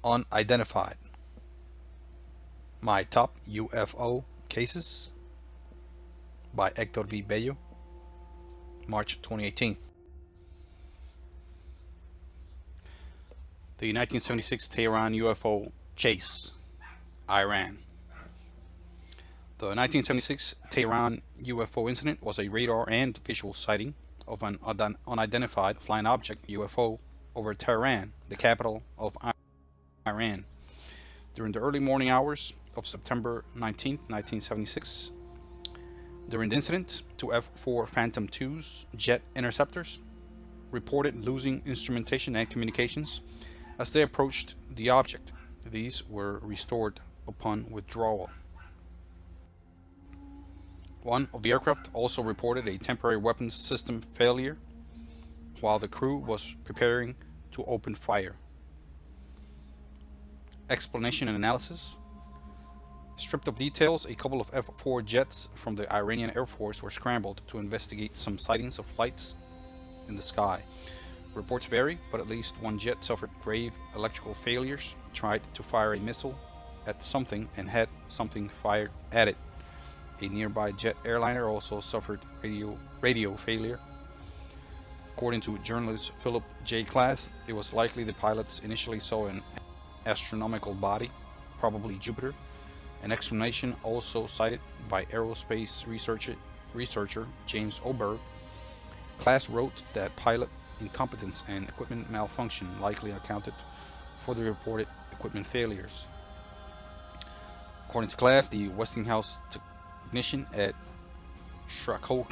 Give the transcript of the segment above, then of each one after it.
Unidentified. My Top UFO Cases by Hector V. Bello, March 2018. The 1976 Tehran UFO Chase, Iran. The 1976 Tehran UFO incident was a radar and visual sighting of an unidentified flying object UFO over Tehran, the capital of Iran, during the early morning hours of September 19, 1976. During the incident, two F-4 Phantom II's jet interceptors reported losing instrumentation and communications as they approached the object. These were restored upon withdrawal. One of the aircraft also reported a temporary weapons system failure while the crew was preparing to open fire. Explanation and analysis. Stripped of details, a couple of F-4 jets from the Iranian Air Force were scrambled to investigate some sightings of lights in the sky. Reports vary, but at least one jet suffered grave electrical failures, tried to fire a missile at something and had something fired at it. A nearby jet airliner also suffered radio failure. According to journalist Philip J. Klass, it was likely the pilots initially saw an astronomical body, probably Jupiter, an explanation also cited by aerospace researcher James Oberg. Klass wrote that pilot incompetence and equipment malfunction likely accounted for the reported equipment failures. According to Klass, the Westinghouse technician at Sharoki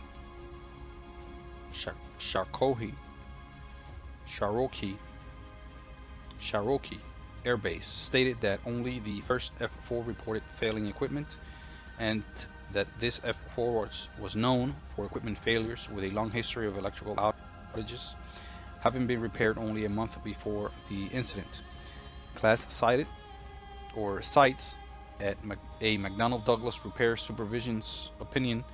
Air Base stated that only the first F-4 reported failing equipment, and that this F-4 was known for equipment failures with a long history of electrical outages, having been repaired only a month before the incident. Klass cites at a McDonnell Douglas Repair Supervision's opinion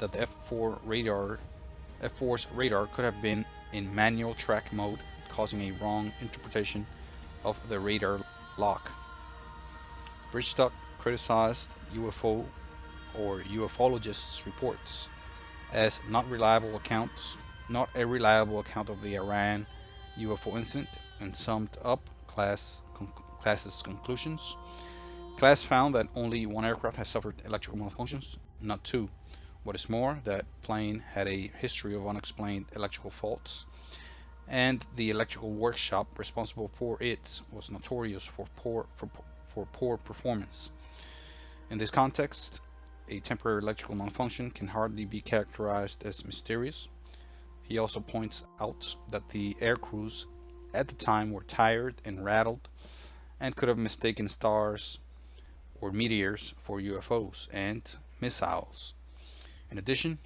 that the F-4's radar could have been in manual track mode, causing a wrong interpretation of the radar lock. Bridgestock criticized UFO or ufologists' reports as not a reliable account of the Iran UFO incident, and summed up Klass's conclusions. Klass found that only one aircraft has suffered electrical malfunctions, not two. What is more, that plane had a history of unexplained electrical faults, and the electrical workshop responsible for it was notorious for poor performance. In this context, a temporary electrical malfunction can hardly be characterized as mysterious. He also points out that the air crews at the time were tired and rattled and could have mistaken stars or meteors for UFOs and missiles. In addition,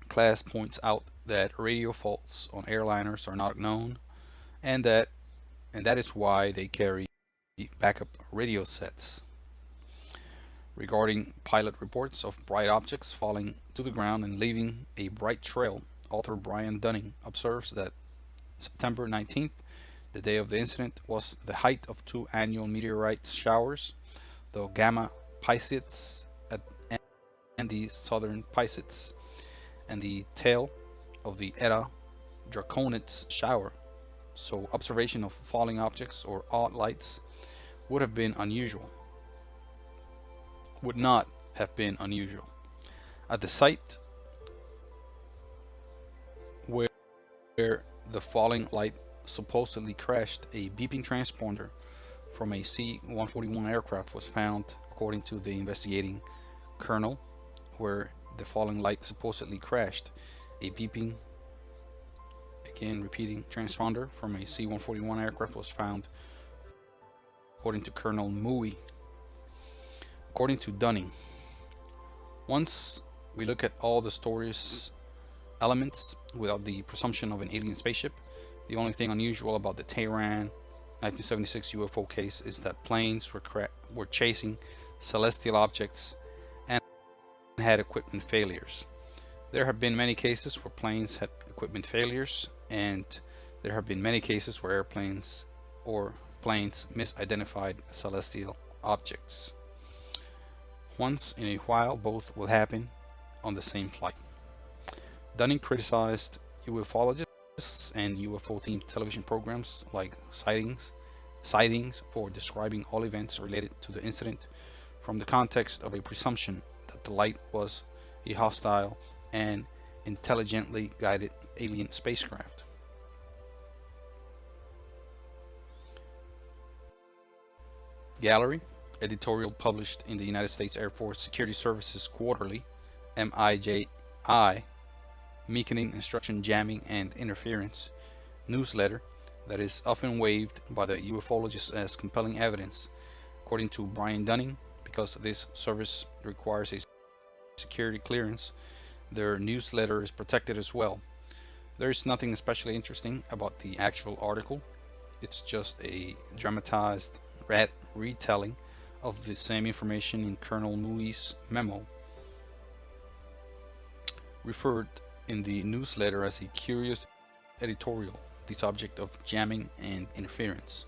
Klass points out that radio faults on airliners are not known, and that is why they carry backup radio sets. Regarding pilot reports of bright objects falling to the ground and leaving a bright trail, author Brian Dunning observes that September 19th, the day of the incident, was the height of two annual meteorite showers, the Gamma Pisces and the Southern Pisces, and the tail of the Eta Draconis shower. So observation of falling objects or odd lights would not have been unusual. At the site where the falling light supposedly crashed, a beeping transponder from a C-141 aircraft was found, according to the investigating colonel. Where the falling light supposedly crashed, a beeping, again repeating, transponder from a C-141 aircraft was found, according to Colonel Mui. According to Dunning, once we look at all the story's elements without the presumption of an alien spaceship, the only thing unusual about the Tehran 1976 UFO case is that planes were chasing celestial objects and had equipment failures. There have been many cases where planes had equipment failures, and there have been many cases where airplanes or explains misidentified celestial objects. Once in a while, both will happen on the same flight. Dunning criticized ufologists and UFO-themed television programs like sightings for describing all events related to the incident from the context of a presumption that the light was a hostile and intelligently guided alien spacecraft. Gallery editorial published in the United States Air Force Security Services Quarterly, MIJI, Meaning, Instruction, Jamming, and Interference newsletter that is often waved by the ufologists as compelling evidence. According to Brian Dunning, because this service requires a security clearance, their newsletter is protected as well. There is nothing especially interesting about the actual article. It's just a dramatized retelling of the same information in Colonel Mui's memo, referred in the newsletter as a curious editorial, the subject of jamming and interference.